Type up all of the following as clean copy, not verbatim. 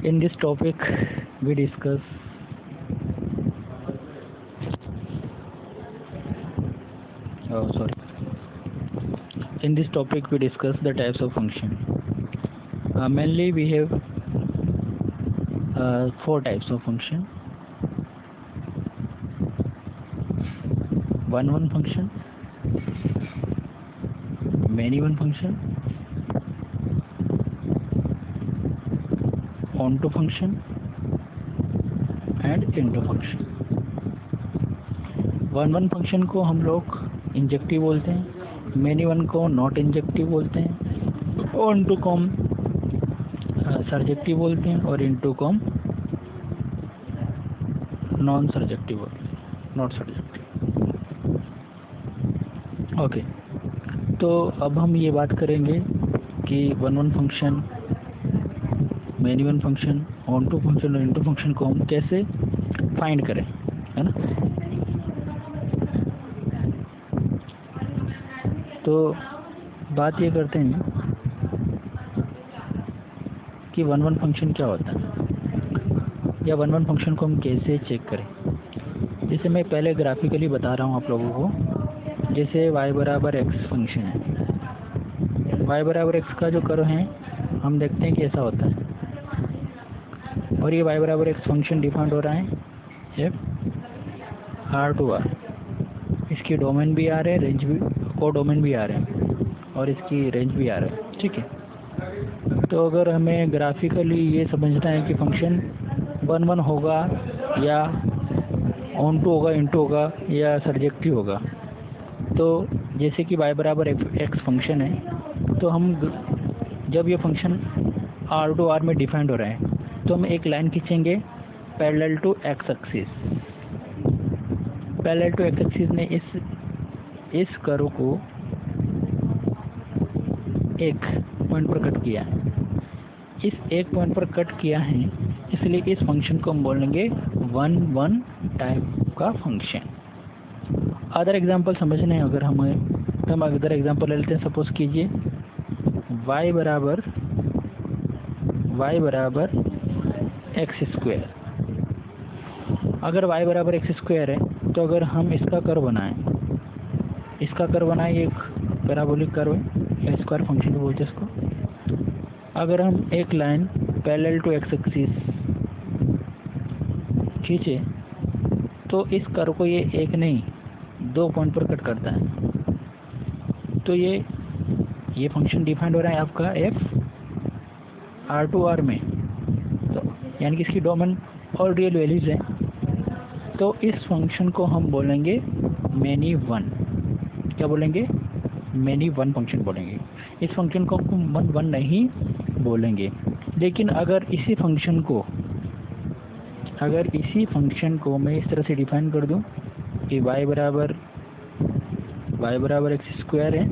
In this topic we discuss the types of function. Mainly we have four types of function. One function, many one function, onto function and into function. One function को हम लोग injective बोलते हैं, many one को not injective बोलते हैं, on to को हम सर्जेक्टिव बोलते हैं और इनटू को हम नॉन सर्जेक्टिव बोलते हैं, नॉट सर्जेक्टिव। ओके, तो अब हम ये बात करेंगे कि one function, many one function, onto function और इनटू फंक्शन को हम कैसे फाइंड करें, है ना। तो बात ये करते हैं कि वन फंक्शन क्या होता है या वन फंक्शन को हम कैसे चेक करें। जैसे मैं पहले ग्राफिकली बता रहा हूँ आप लोगों को। जैसे y बराबर x फंक्शन है, y बराबर x का जो कर्व है हम देखते हैं कि ऐसा होता है, और ये y बराबर x फंक्शन डिफाइंड हो रहा है f R/R। इसकी डोमेन भी आ रहे हैं, रेंज भी, को डोमेन भी आ रहे हैं और इसकी रेंज भी आ रहा है, ठीक है। तो अगर हमें ग्राफिकली ये समझना है कि फंक्शन वन होगा या ऑन टू होगा, इनटू होगा या सर्जेक्टिव होगा, तो जैसे कि y बराबर x फंक्शन है, तो हम जब ये फंक्शन R/R में डिफाइंड हो रहा है तो हम एक लाइन खींचेंगे parallel to x axis. Parallel to x axis ने इस कर्व को एक पॉइंट पर कट किया है। इस एक पॉइंट पर कट किया है, इसलिए इस फंक्शन को हम बोलेंगे वन टाइप का फंक्शन। अदर एग्जांपल समझने हैं अगर हम अदर एग्जांपल ले लेते हैं। सपोज कीजिए y बराबर एक्स स्क्वायर। अगर y बराबर एक्स स्क्वायर है तो अगर हम इसका कर्व बनाएं, एक पैराबोलिक कर्व है या स्क्वायर फंक्शन बोलते हैं इसको। अगर हम एक line parallel to X axis खींचे तो इस कर्व को ये एक नहीं दो पॉइंट पर कट करता है। तो ये फंक्शन डिफाइंड हो रहा है आपका f R/R में, तो यानी कि इसकी डोमेन और रियल वैल्यूज है। तो इस फंक्शन को हम बोलेंगे मैनी वन। क्या बोलेंगे? मैनी वन फंक्शन बोलेंगे। इस फंक्शन को हम वन नहीं बोलेंगे। लेकिन अगर इसी फंक्शन को मैं इस तरह से डिफाइन कर दूं कि y बराबर एक्स स्क्वायर है,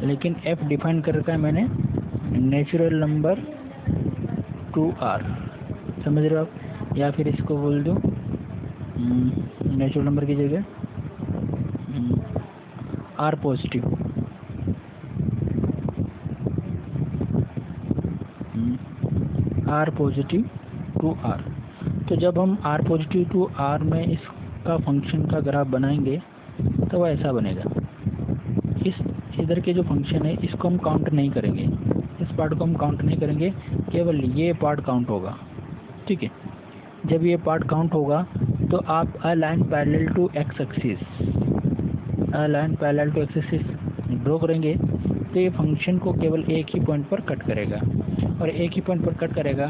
लेकिन f डिफाइन कर रखा है मैंने नेचुरल नंबर 2r, समझ रहे हो आप। या फिर इसको बोल दूं नेचुरल नंबर की जगह r पॉजिटिव, टू r। तो जब हम r पॉजिटिव टू r में इसका फंक्शन का ग्राफ बनाएंगे तो वह ऐसा बनेगा। इधर के जो फंक्शन है इसको हम काउंट नहीं करेंगे, इस पार्ट को हम काउंट नहीं करेंगे, केवल ये पार्ट काउंट होगा, ठीक है। जब ये पार्ट काउंट होगा तो आप a line parallel to X axis draw करेंगे तो ये फंक्शन को केवल एक ही पॉइंट पर कट करेगा, और एक ही पॉइंट पर कट करेगा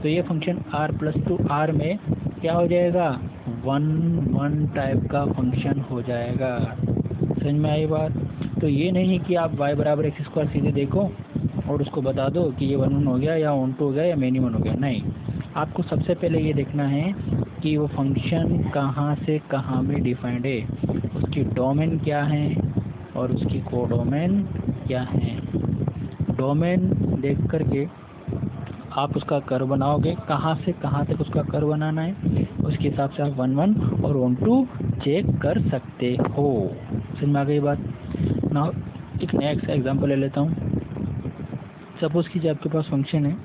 तो ये फंक्शन r+2r में क्या हो जाएगा? वन टाइप का फंक्शन हो जाएगा। समझ में आई बात? तो ये नहीं कि आप y बराबर एक्स स्क्वायर सीधे देखो और उसको बता दो कि ये वन हो गया या ऑन टू हो गया या मैनी वन हो गया। नहीं, आपको सबसे पहले ये देखना है कि वो फंक्शन कहाँ से कहाँ में डिफाइंड है, उसकी डोमेन क्या है और उसकी कोडोमेन क्या है। डोमेन देख करके आप उसका कर्व बनाओगे, कहाँ से कहाँ तक उसका कर्व बनाना है, उसके हिसाब से आप वन और ऑन टू चेक कर सकते हो। समझ में आ गई बात ना। एक नया एग्जांपल ले लेता हूँ। सपोज कीजिए आपके पास फंक्शन है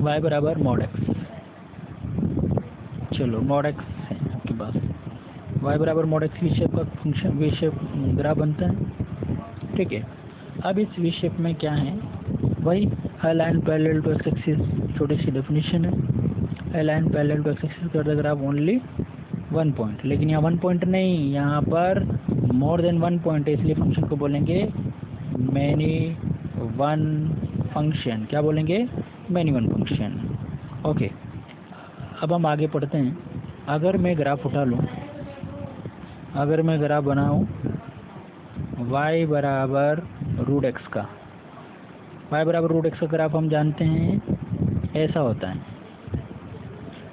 y बराबर मॉड एक्स, चलो मॉड एक्स है आपके पास, y बराबर मॉड एक्स वी शेप का फंक्शन वी शेप ग्राफ बनता है। ठीक है, अब इस वी शेप में क्या है, वही a line parallel to x axis, छोटी सी डेफिनेशन है, a line parallel to x axis कर the graph only one point, लेकिन यहाँ वन पॉइंट नहीं, यहाँ पर मोर देन वन पॉइंट है, इसलिए फंक्शन को बोलेंगे मैनी वन फंक्शन। क्या बोलेंगे? Many one function. ओके, अब हम आगे पढ़ते हैं। अगर मैं ग्राफ उठा लूँ, अगर मैं ग्राफ बनाऊँ y बराबर रूट एक्स का, y बराबर रूट एक्स का ग्राफ हम जानते हैं ऐसा होता है,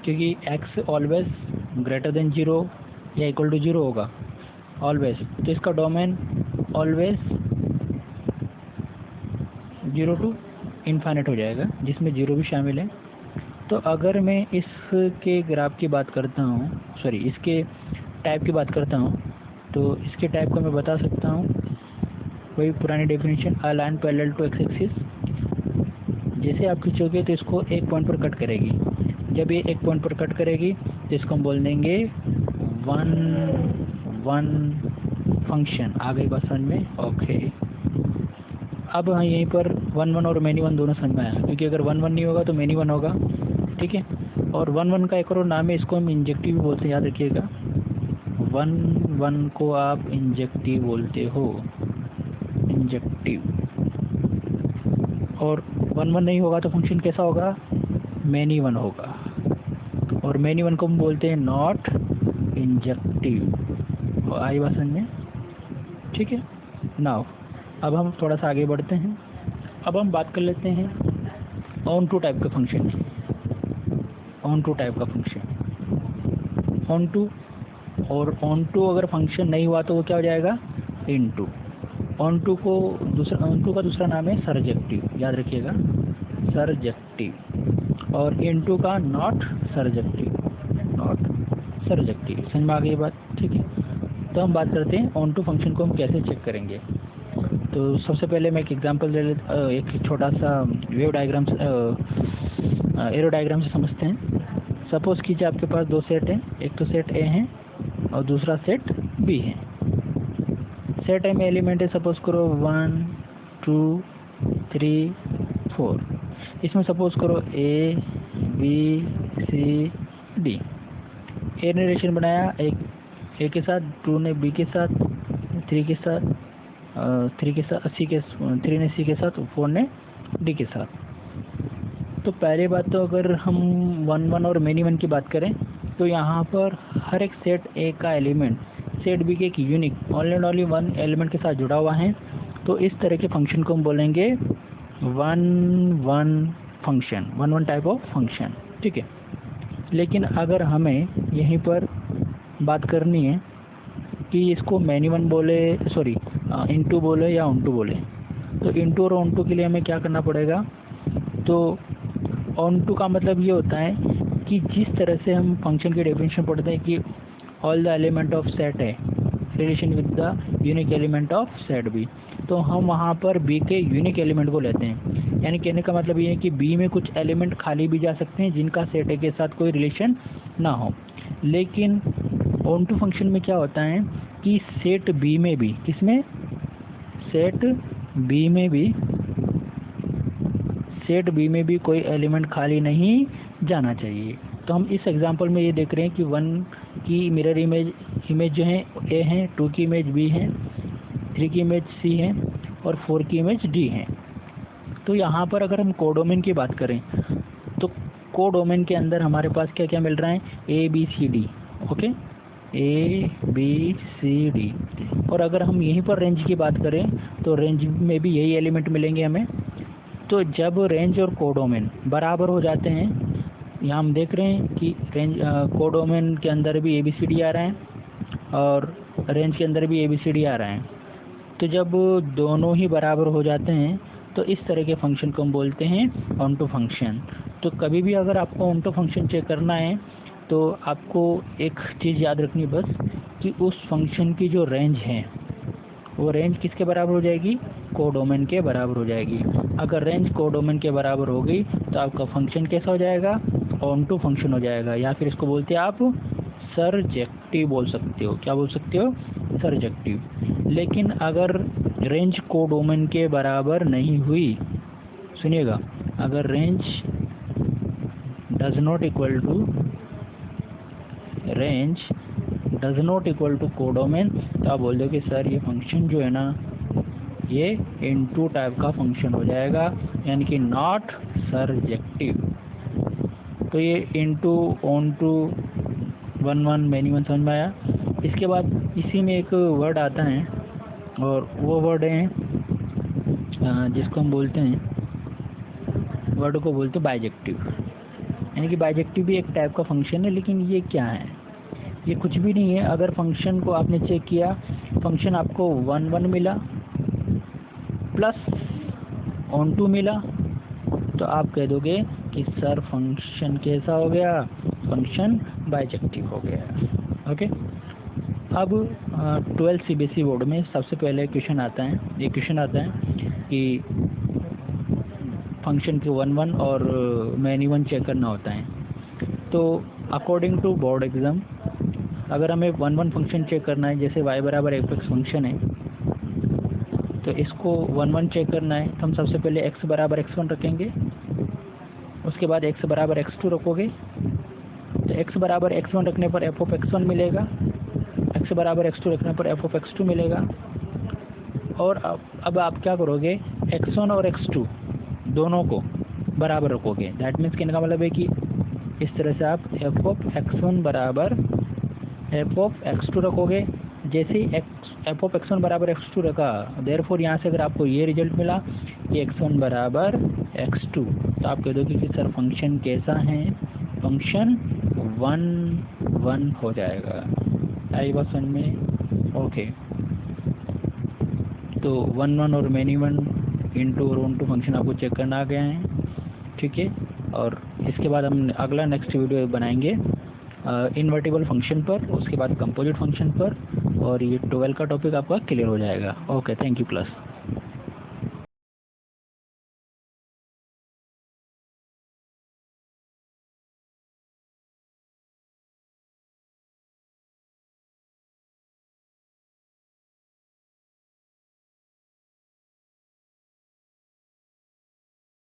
क्योंकि x always greater than zero या इक्वल टू जीरो होगा ऑलवेज, तो इसका domain always zero to infinite हो जाएगा, जिसमें जीरो भी शामिल है। तो अगर मैं इसके ग्राफ की बात करता हूँ, सॉरी इसके टाइप की बात करता हूँ, तो इसके टाइप को मैं बता सकता हूँ वही पुरानी definition, a line parallel to X axis. जैसे आप खींचोगे तो इसको एक पॉइंट पर कट करेगी, जब ये एक पॉइंट पर कट करेगी तो इसको हम बोल देंगे वन वन फंक्शन। आ गई बात समझ में? ओके, अब हाँ यहीं पर वन वन और मैनी वन दोनों समझ में आया, क्योंकि अगर वन वन नहीं होगा तो मैनी वन होगा। ठीक है, और वन वन का एक और नाम है, इसको हम इंजेक्टिव भी बोलते हैं, याद रखिएगा। वन वन को आप इंजेक्टिव बोलते हो, इंजेक्टिव। और वन वन नहीं होगा तो फंक्शन कैसा होगा? मैनी वन होगा, और मैनी वन को हम बोलते हैं नॉट इंजेक्टिव। आई बात समझ में? ठीक है, नाउ अब हम थोड़ा सा आगे बढ़ते हैं। अब हम बात कर लेते हैं ऑन टू टाइप का फंक्शन, ऑन टू टाइप का फंक्शन, ऑन टू। और ऑन टू अगर फंक्शन नहीं हुआ तो वो क्या हो जाएगा? इन टू। ऑन टू को दूसरा, ऑन टू का दूसरा नाम है सरजेक्टिव, याद रखिएगा, सरजेक्टिव। और इन टू का नॉट सरजेक्टिव, नॉट सरजेक्टिव। समझ में आ गई बात? ठीक है, तो हम बात करते हैं ऑन टू फंक्शन को हम कैसे चेक करेंगे। तो सबसे पहले मैं एक एग्जांपल दे लेता, एक छोटा सा वेव डायग्राम, एरो डायग्राम से समझते हैं। सपोज कीजिए आपके पास दो सेट हैं, एक तो सेट ए है और दूसरा सेट बी है। सेट ए में एलिमेंट है, सपोज करो 1 2 3 4। इसमें सपोज करो ए बी सी डी। ए ने रिलेशन बनाया एक ए के साथ, 2 ने बी के साथ, 3 के साथ, 3 के साथ सी के, 3 ने सी के साथ, 4 ने डी के साथ। तो पहले बात तो अगर हम वन वन और मैनी वन की बात करें तो यहाँ पर हर एक सेट ए का एलिमेंट सेट बी के एक यूनिक ओनली वन एलिमेंट के साथ जुड़ा हुआ है। तो इस तरह के फंक्शन को हम बोलेंगे one one function, one one type of function. ठीक है, लेकिन अगर हमें यहीं पर बात करनी है कि इसको मैनी वन बोले, सॉरी इनटू बोले या ऑनटू बोले, तो इनटू और ऑनटू के लिए हमें क्या करना पड़ेगा? तो ऑनटू का मतलब ये होता है कि जिस तरह से हम फंक्शन की डेफिनेशन पढ़ते हैं कि all the element of set है relation with the unique element of set B, तो हम वहाँ पर बी के यूनिक एलिमेंट को लेते हैं। यानी कहने का मतलब ये है कि बी में कुछ एलिमेंट खाली भी जा सकते हैं जिनका सेट ए के साथ कोई रिलेशन ना हो। लेकिन ऑन टू फंक्शन में क्या होता है कि सेट बी में भी, किसमें? सेट बी में भी, सेट बी में भी कोई एलिमेंट खाली नहीं जाना चाहिए। तो हम इस एग्जांपल में ये देख रहे हैं कि 1 की मिरर इमेज जो है ए है, 2 की इमेज बी है, 3 की इमेज सी है और 4 की इमेज डी है। तो यहाँ पर अगर हम कोडोमेन की बात करें तो कोडोमेन के अंदर हमारे पास क्या क्या मिल रहा है? A B C D. Okay, A B C D. और अगर हम यहीं पर रेंज की बात करें तो रेंज में भी यही एलिमेंट मिलेंगे हमें। तो जब रेंज और कोडोमेन बराबर हो जाते हैं, यहाँ हम देख रहे हैं कि रेंज कोडोमेन के अंदर भी ए बी सी डी आ रहा है और रेंज के अंदर भी ए बी सी डी आ रहा है। तो जब दोनों ही बराबर हो जाते हैं तो इस तरह के फंक्शन को हम बोलते हैं ऑन टू फंक्शन। तो कभी भी अगर आपको ऑन टू फंक्शन चेक करना है तो आपको एक चीज़ याद रखनी बस कि उस फंक्शन की जो रेंज है वो रेंज किसके बराबर हो जाएगी? कोडोमेन के बराबर हो जाएगी। अगर रेंज कोडोमेन के बराबर हो गई तो आपका फंक्शन कैसा हो जाएगा, ऑन टू फंक्शन हो जाएगा, या फिर इसको बोलते हैं आप सरजेक्टिव बोल सकते हो। क्या बोल सकते हो, सरजेक्टिव। लेकिन अगर रेंज कोडोमेन के बराबर नहीं हुई, सुनिएगा, अगर range does not equal to codomain, तो आप बोल दो कि सर ये फंक्शन जो है ना ये इनटू टाइप का फंक्शन हो जाएगा, यानी कि नॉट सरजेक्टिव। तो ये into, onto, one one, many one समझ में आया। इसके बाद इसी में एक वर्ड आता है और वो वर्ड है जिसको हम बोलते हैं, वर्ड को बोलते हैं बाइजेक्टिव। यानी कि बाइजेक्टिव भी एक टाइप का फंक्शन है, लेकिन ये क्या है, ये कुछ भी नहीं है। अगर फंक्शन को आपने चेक किया, फंक्शन आपको 1 1 मिला प्लस ऑन टू मिला, तो आप कह दोगे कि सर फंक्शन कैसा हो गया, फंक्शन बाइजेक्टिव हो गया। ओके। अब 12 CBSE बोर्ड में सबसे पहले क्वेश्चन आता है, ये क्वेश्चन आता है कि फंक्शन के 1 1 और मैनी वन चेक करना होता है। तो अकॉर्डिंग टू बोर्ड एग्ज़ाम, अगर हमें 1 1 फंक्शन चेक करना है, जैसे y बराबर f(x) फंक्शन है, तो इसको 1 1 चेक करना है, तो हम सबसे पहले x बराबर x1 रखेंगे, उसके बाद x बराबर x2 रखोगे, तो x बराबर x1 रखने पर f(x1) मिलेगा, x बराबर x2 रखने पर f(x2) मिलेगा। और अब आप क्या करोगे, x1 और x2 दोनों को बराबर रखोगे। दैट मीन्स कहने का मतलब है कि इस तरह से आप f(x1) बराबर f(x2) रखोगे। जैसे ही f(x1) बराबर x2 रखा, देयरफॉर यहाँ से अगर आपको ये रिजल्ट मिला कि x1 बराबर x2, तो आप कह दोगे कि सर फंक्शन कैसा है, फंक्शन 1 1 हो जाएगा। आई बात समझ में? ओके। तो 1 1 और मैनी वन, इनटू और ऑन टू फंक्शन आपको चेक करना आ गया है, ठीक है। और इसके बाद हम अगला नेक्स्ट वीडियो बनाएंगे इन्वर्टिबल फंक्शन पर, उसके बाद कंपोजिट फंक्शन पर, और ये 12 का टॉपिक आपका क्लियर हो जाएगा। Okay, thank you class.